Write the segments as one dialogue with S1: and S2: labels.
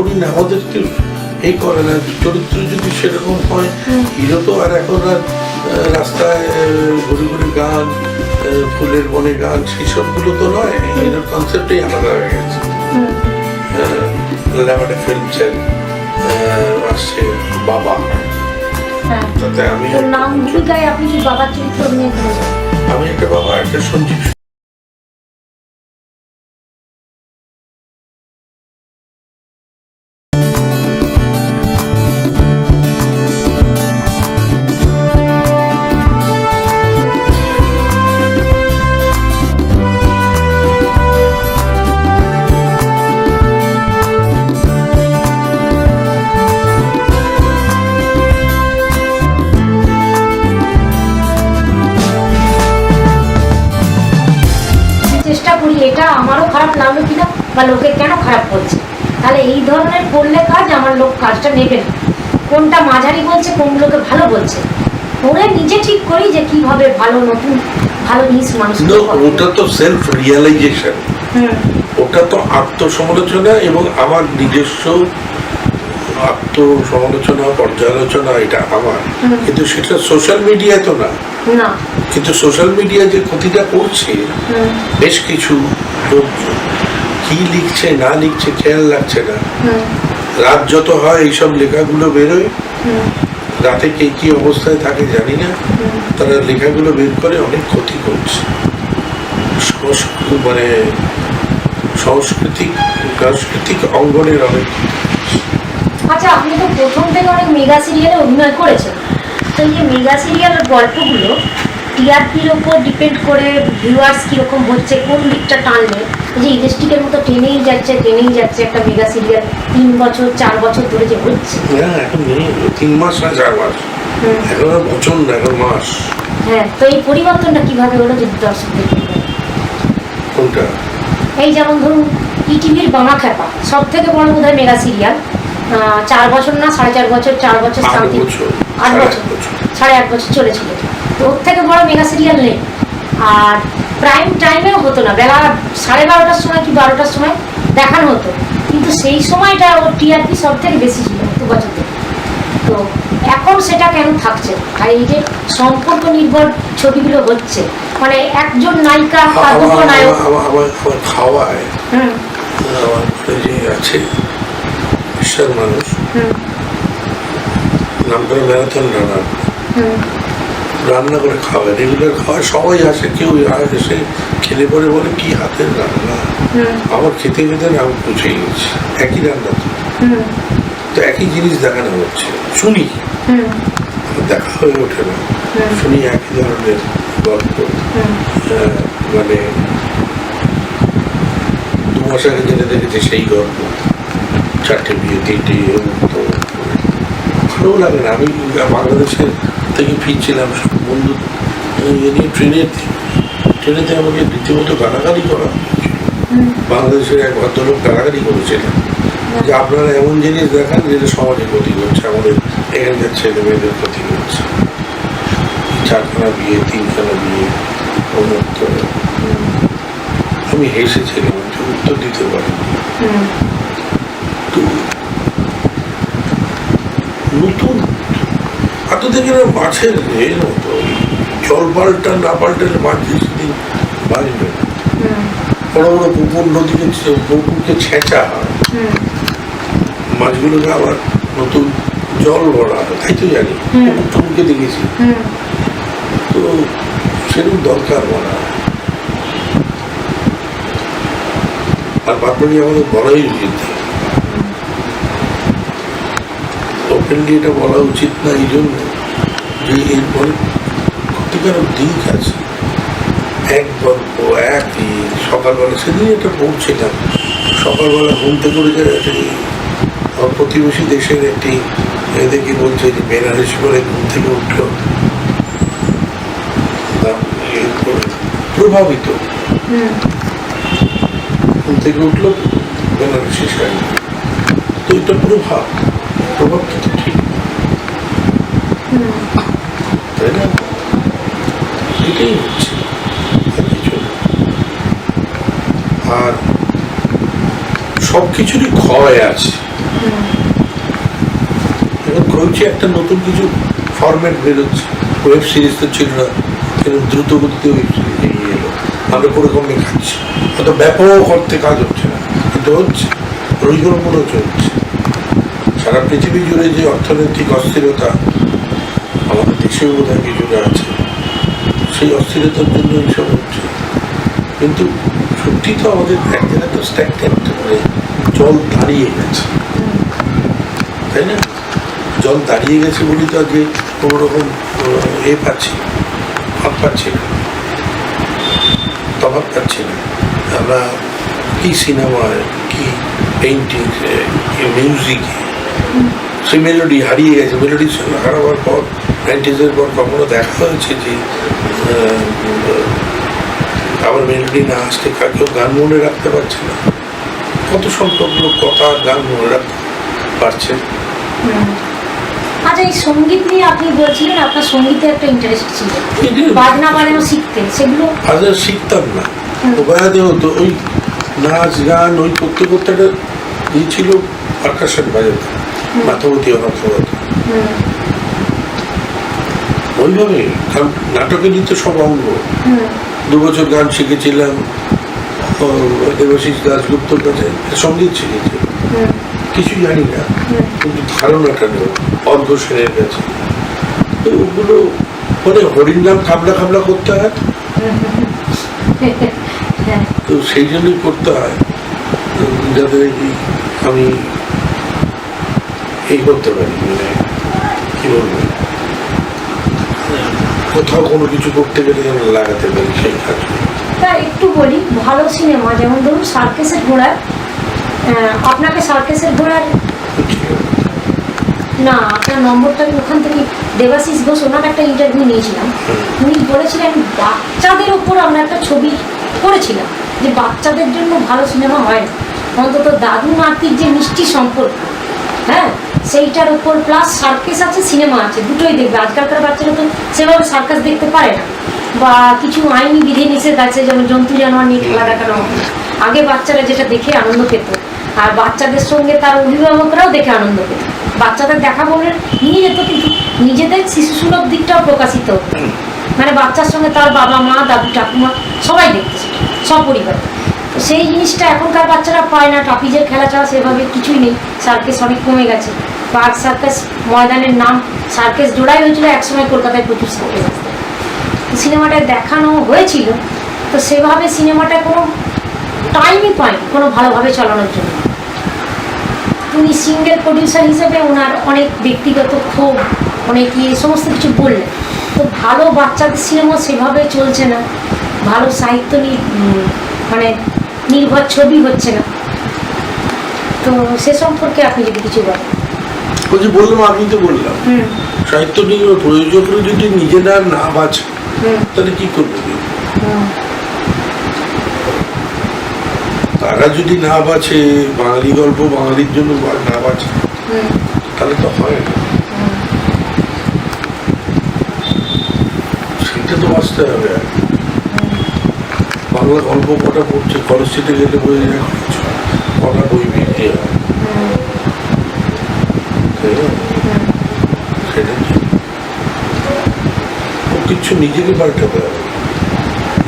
S1: ধরুন আমাদের কেউ এই করে না, চরিত্র যদি সেরকম হয়, হিরো তো আর এখন আর রাস্তায় ঘুরে ঘুরে গান, ফুলের বনে গান, সেই সবগুলো তো নয়। হিরোর কনসেপ্টই আলাদা হয়ে গেছে। একটা ফিল্ম চাই আসছে বাবা, তাতে আমি
S2: নাম ভূমিকায় আপনি কি বাবার চরিত্র অভিনয় করেছেন?
S1: আমি একটা বাবা, একটা সঞ্জীব।
S2: চেষ্টা করি এটা আমারও খারাপ লাগলো কিনা বা লোকে কেন খারাপ করছে, তাহলে এই ধরনের করলে কাজ আমার লোক কাজটা নেবে না, কোনটা মাঝারি বলছে কোনগুলোকে ভালো বলছে, ওরে নিজে ঠিক করি যে কিভাবে ভালো নতুন ভালো জিনিস মানুষ।
S1: ওটা তো সেলফ রিয়েলাইজেশন, ওটা তো আত্মসমালোচনা এবং আমার নিজস্ব আত্মসমালোচনা, পর্যালোচনা, এটা আমার। কিন্তু সেটা সোশ্যাল মিডিয়ায় তো না। কিন্তু সোশ্যাল মিডিয়া যে ক্ষতিটা করছে, বেশ কিছু লোক কি লিখছে না লিখছে খেয়াল লাগছে না। রাত যত হয় এইসব লেখাগুলো বেরোয়, রাতে কে কি অবস্থায় থাকে জানি না, তারা লেখাগুলো বের করে অনেক ক্ষতি করছে, মানে সাংস্কৃতিক অঙ্গনের অনেক।
S2: আচ্ছা, আপনি তো প্রথম থেকে অনেক মেগা সিরিয়ালে অভিনয় করেছেন, তো এই যে মেগা সিরিয়ালের গল্পগুলো টিআরপির ওপর ডিপেন্ড করে ভিউয়ার্স কীরকম হচ্ছে, কোন দিকটা টানলে, যে ইলেকট্রিকের মতো টেনেই যাচ্ছে একটা মেগা সিরিয়াল 3 বছর 4 বছর ধরে যে হচ্ছে।
S1: হ্যাঁ, এখন নেই 3 মাস না 4 মাস, এখন বছর না, এখন মাস।
S2: হ্যাঁ, তো এই পরিবর্তনটা কিভাবে হলো যদি দর্শকদের
S1: কোনটা?
S2: এই যেমন ধরুন ইটিভির বামা খ্যাপা সব থেকে বড় বোধহয় মেগা সিরিয়াল, 4 বছর না 4.5 বছর, 4 বছর সামথিং, 8 বছর, 8.5 বছর চলেছিল। তো ওর থেকে বড় মেগা সিরিয়াল নেই। আর প্রাইম টাইমেও হতো না, বেলা 12:30টার সময় কি 12টার সময় দেখানো হতো, কিন্তু সেই সময়টা ওর টিআরপি সব থেকে বেশি ছিল 2 বছর থেকে। তো এখন সেটা কেন থাকছে? আর এই যে সম্পর্ক নির্ভর ছবিগুলো হচ্ছে, মানে একজন নায়িকা আর দুটো নায়ক
S1: খাওয়ায়, আমার যে আছে ঈশ্বর মানুষ, নামটা ম্যারাথন রান্না করে খাওয়ায়, রেগুলার খাওয়ায়, সবাই আসে, কেউ এসে খেলে পরে বলে কি হাতের রান্না। আমার খেতে খেতে আমি বুঝে গেছি একই রান্না, তো একই জিনিস দেখানো হচ্ছে, শুনি, দেখা হয়ে ওঠে না, শুনি একই ধরনের গল্প। মানে 2 মাস আগে যেটা দেখেছি সেই গল্প, 4টে বিয়ে 3টে, তো ভালো লাগে না। আমি বাংলাদেশের থেকে ফিরছিলাম, সব বন্ধু নিয়ে ট্রেনেতে আমাকে রীতিমতো গালাগালি করা, বাংলাদেশের এক ভদ্রলোক গালাগালি করেছিলেন যে আপনারা এমন জিনিস দেখান যেটা সমাজে ক্ষতি করছে, আমাদের এখানকার ছেলে মেয়েদের ক্ষতি করছে। 4খানা বিয়ে 3খানা বিয়ে, আমি হেসেছিলাম, উত্তর দিতে পারি। নতুন এত দেখে না মাছের এর মতো, জল পাল্টা না পাল্টালে মাছ বেশিদিন বাঁচবে। বড় বড় পুকুর নদীকে পুকুরকে ছেঁচা হয়, মাছগুলোকে আবার নতুন জল ভরা হয়, তাই তো জানি, পুকুরকে দেখেছি। তো সেরকম দরকার বলা, আর বাদবাকি আমাদের বলাই উচিত, ওপেনলি এটা বলা উচিত না, এই জন্য যে এরপরে ক্ষতিকারক দিক আছে। এক গল্প একই সকালবেলা, সেদিন এটা পড়ছিলাম, সকালবেলা ঘুম থেকে করে যায় আমার প্রতিবেশী দেশের একটি এদেরকে বলছে যে বেনারসি করে ঘুম থেকে উঠলো, প্রভাবিত, ঘুম থেকে উঠলো বেনারসি শাড়ি, তো এটা প্রভাব কিন্তু ঠিক, তাই না? এটাই হচ্ছে কিছু। আর সব কিছুরই ক্ষয় আছে, এখন হচ্ছে একটা নতুন কিছু ফরম্যাট বেরোচ্ছে, ওয়েব সিরিজ তো ছিল না, কিন্তু দ্রুত গতিতে ওয়েব সিরিজ এগিয়ে এলো। আমরা করে কমে খাচ্ছি, অত ব্যাপক অর্থে কাজ হচ্ছে না, কিন্তু হচ্ছে পরিকল্পনাও চলছে। সারা পৃথিবী জুড়ে যে অর্থনৈতিক অস্থিরতা আমাদের দেশেও বোধ হয় কিছুটা আছে, সেই অস্থিরতার জন্য এইসব হচ্ছে। কিন্তু সত্যি তো আমাদের এক জায়গায় তো স্ট্যাগনেন্ট, মানে জল দাঁড়িয়ে গেছে, তাই না? জল দাঁড়িয়ে গেছে বলি তো আজকে কোনো রকম পাচ্ছি না, ভাব পাচ্ছি না, তফাৎ পাচ্ছি না। আমরা কি সিনেমায়, কি পেইন্টিংসে, কি মিউজিকে, সেই মেলোডি হারিয়ে গেছে। মেলোডির সঙ্গে হারাবার পর 90s পর কখনো দেখা হয়েছে যে আবার মেলোডি না আসতে কেউ গান মনে রাখতে পারছে না। কত সংখ্যক লোক কথা গান মনে রাখতে পারছে।
S2: আচ্ছা, এই সঙ্গীত নিয়ে আপনি বলছিলেন আপনার সঙ্গীতে একটা ইন্টারেস্ট ছিল, বাজনা বাজানো শিখতে, সেগুলো
S1: আজ শিখতাম না, উপায়াতে হতো। ওই নাচ গান ওই করতে করতে একটা ই ছিল, পারকাশন বাজাতে, মাথাবতী অনাথবতী, ওইভাবে। কারণ নাটকে নিতে সব অঙ্গ। 2 বছর গান শিখেছিলাম দেবাশিস দাশগুপ্তর কাছে, সঙ্গীত শিখেছি, কিছু জানি না কিন্তু ধারণাটা নেই অর্ঘ সেনের কাছে। তো ওগুলো মানে হরিনাম খাবলা খাবলা করতে হয়, তো সেই জন্যই করতে হয় যাতে আমি এই করতে পারি, মানে কি বলবো, কোথাও কোনো কিছু করতে গেলে যেন লাগাতে পারি সেই কাজ।
S2: তা একটু বলি, ভালো সিনেমা যেমন ধরুন সার্কাসের ঘোড়া, আপনাকে সার্কাসের ঘোড়ার না, আপনার নম্বরটা আমি ওখান থেকে দেবাশিস ঘোষ, ওনার একটা ইন্টারভিউ নিয়েছিলাম। উনি বলেছিলেন বাচ্চাদের ওপর আমরা একটা ছবি করেছিলাম, যে বাচ্চাদের জন্য ভালো সিনেমা হয় না, অন্তত দাদু নাতির যে মিষ্টি সম্পর্ক, হ্যাঁ, সেইটার ওপর প্লাস সার্কাস আছে, সিনেমা আছে, দুটোই দেখবে। আজকালকার বাচ্চারা তো সেভাবে সার্কাস দেখতে পারে না, বা কিছু আইনি বিধিনিষেধ আছে, যেমন জন্তু জানোয়ার নিয়ে খেলা দেখানো হবে। আগে বাচ্চারা যেটা দেখে আনন্দ পেত, আর বাচ্চাদের সঙ্গে তার অভিভাবকরাও দেখে আনন্দ পেত। বাচ্চাদের দেখা বলে নিয়ে যেত, কিন্তু নিজেদের শিশুসুলভ দিকটাও প্রকাশিত হতো। মানে বাচ্চার সঙ্গে তার বাবা মা, দাদু ঠাকুমা সবাই দেখতে, সেটা সপরিবারে। তো সেই জিনিসটা এখনকার বাচ্চারা পায় না। টপিজের খেলা ছাড়া সেভাবে কিছুই নেই। সার্কাস অনেক কমে গেছে। পার্ক সার্কাস ময়দানের নাম সার্কাস জোড়াই হয়েছিল একসময়, কলকাতায় প্রচুর সার্কাস আসতো। সিনেমাটায় দেখানো হয়েছিল, তো সেভাবে সিনেমাটা কোনো টাইমই পায়নি কোনো ভালোভাবে চালানোর জন্য। উনি সিঙ্গেল প্রডিউসার হিসেবে ওনার অনেক ব্যক্তিগত ক্ষোভ, অনেক সমস্ত কিছু বললেন। তো ভালো বাচ্চাদের সিনেমা সেভাবে চলছে না, ভালো সাহিত্য মানে নির্ভর ছবি হচ্ছে না। তো সে সম্পর্কে আপনি যদি কিছু বলেন।
S1: ওই যে বললাম, আমি তো বললাম সাহিত্য নির্ভর, প্রযোজকরা যদি নিজেরা না বাঁচে তাহলে কি করবে? তারা যদি না বাঁচে, বাঙালি গল্প বাঙালির জন্য না বাঁচে, তাহলে তো হয় না। সেটা তো বাঁচতে হবে। বাংলা গল্প কটা পড়ছে, কলেজ স্ট্রিটে গেলে বই কটা বই বিক্রি হয়, সেটা ও কিছু নিজেকে পাল্টাতে হবে,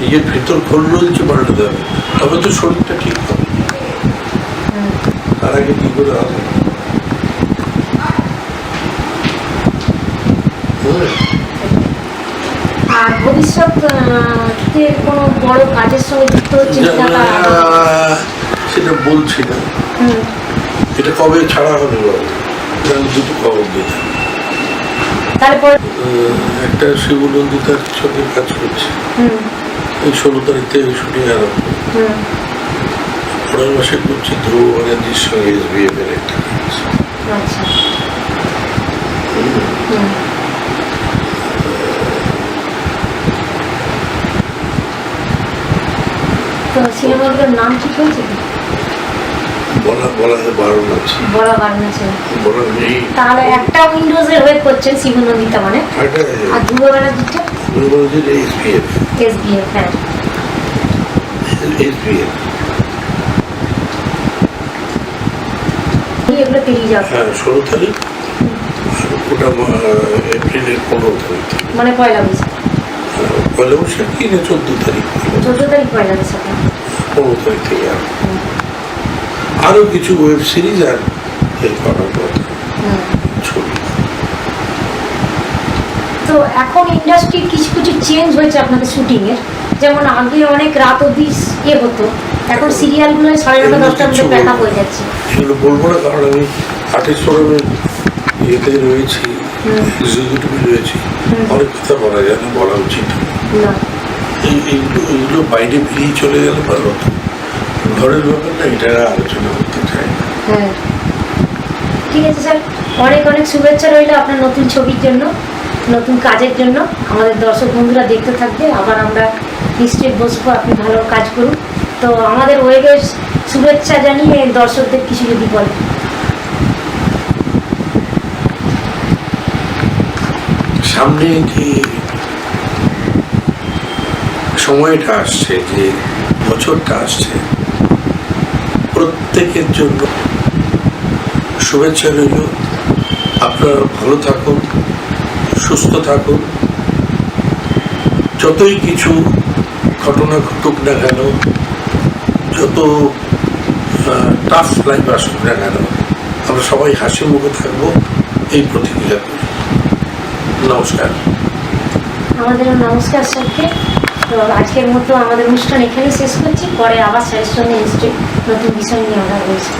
S1: নিজের ভেতর খোল রয়েছে পাল্টাতে হবে, তবে তো শরীরটা ঠিক হবে। তার আগে কি করে হবে?
S2: আর ভবিষ্যতে কোনো বড় কাজের সঙ্গে যুক্ত হচ্ছে
S1: সেটা বলছি না। এটা কবে ছাড়া হবে বলো, দুটো খবর দিতে।
S2: তারপর
S1: একটা শিবনন্দিতার সঙ্গে কাজ করছে, এই 16 তারিখ থেকে শুটিং আরম্ভ। পরের মাসে করছি ধ্রুব ব্যানার্জির সঙ্গে SBF এর একটা কাজ।
S2: তো সিনেমাগুলোর নাম ঠিক হয়েছে?
S1: বলা বারণ আছে,
S2: বলা বারণ আছে।
S1: বলা নেই।
S2: তাহলে একটা উইন্ডোজের হয়ে করছেন শিবনন্দিতা, মানে আর ধ্রুব ব্যানার্জিটা SBF। হ্যাঁ, SBF। এগুলো পেরিয়ে যাবে,
S1: হ্যাঁ 16 তারিখ, আর ওটা এপ্রিলের 15 তারিখ থেকে।
S2: মানে পয়লা বৈশাখ,
S1: পয়লা বৈশাখ কি না 14 তারিখ,
S2: 14 তারিখ পয়লা বৈশাখ।
S1: 15 তারিখ থেকে আরো কিছু ওয়েব সিরিজ আর এই করার কথা ছবি।
S2: তো এখন ইন্ডাস্ট্রির কিছু কিছু চেঞ্জ হয়েছে আপনাদের শুটিংয়ের, যেমন আগে অনেক রাত অবধি হতো, এখন সিরিয়ালগুলো 9:30 10টার মধ্যে প্যাক আপ হয়ে যাচ্ছে।
S1: এগুলো বলবো না, কারণ আমি আর্টিস্ট ফোরামের ইয়েতে রয়েছি, এক্সিকিউটিভে রয়েছি, অনেক কথা বলা যায় না, বলা উচিত
S2: না,
S1: এইগুলো বাইরে বেরিয়ে চলে গেলে ভালো হতো। ঘরের ব্যাপার না, এটা আলোচনা করতে চাই না।
S2: হ্যাঁ ঠিক আছে স্যার, অনেক অনেক শুভেচ্ছা রইল আপনার নতুন ছবির জন্য, নতুন কাজের জন্য। আমাদের দর্শক বন্ধুরা দেখতে থাকবে, আবার আমরা নিশ্চয়ই বসবো, আপনি ভালো কাজ করুন। তো আমাদের ওয়েবের শুভেচ্ছা জানিয়ে দর্শকদের কিছু যদি বলেন।
S1: সামনে যে সময়টা আসছে, যে বছরটা আসছে, প্রত্যেকের জন্য শুভেচ্ছা রইল। আপনারা ভালো থাকুন, সুস্থ থাকুন। যতই কিছু ঘটনা ঘটুক না কেন, যত টাফ লাইফ আসুক না কেন, আমরা সবাই হাসি মুখে থাকবো, এই প্রতিক্রিয়া করি। নমস্কার।
S2: আমাদেরও নমস্কার স্যারকে। তো আজকের মতো আমাদের অনুষ্ঠান এখানেই শেষ করছি, পরে আবার স্যারের সঙ্গে নিশ্চয়ই নতুন বিষয় নিয়ে আমরা রয়েছি।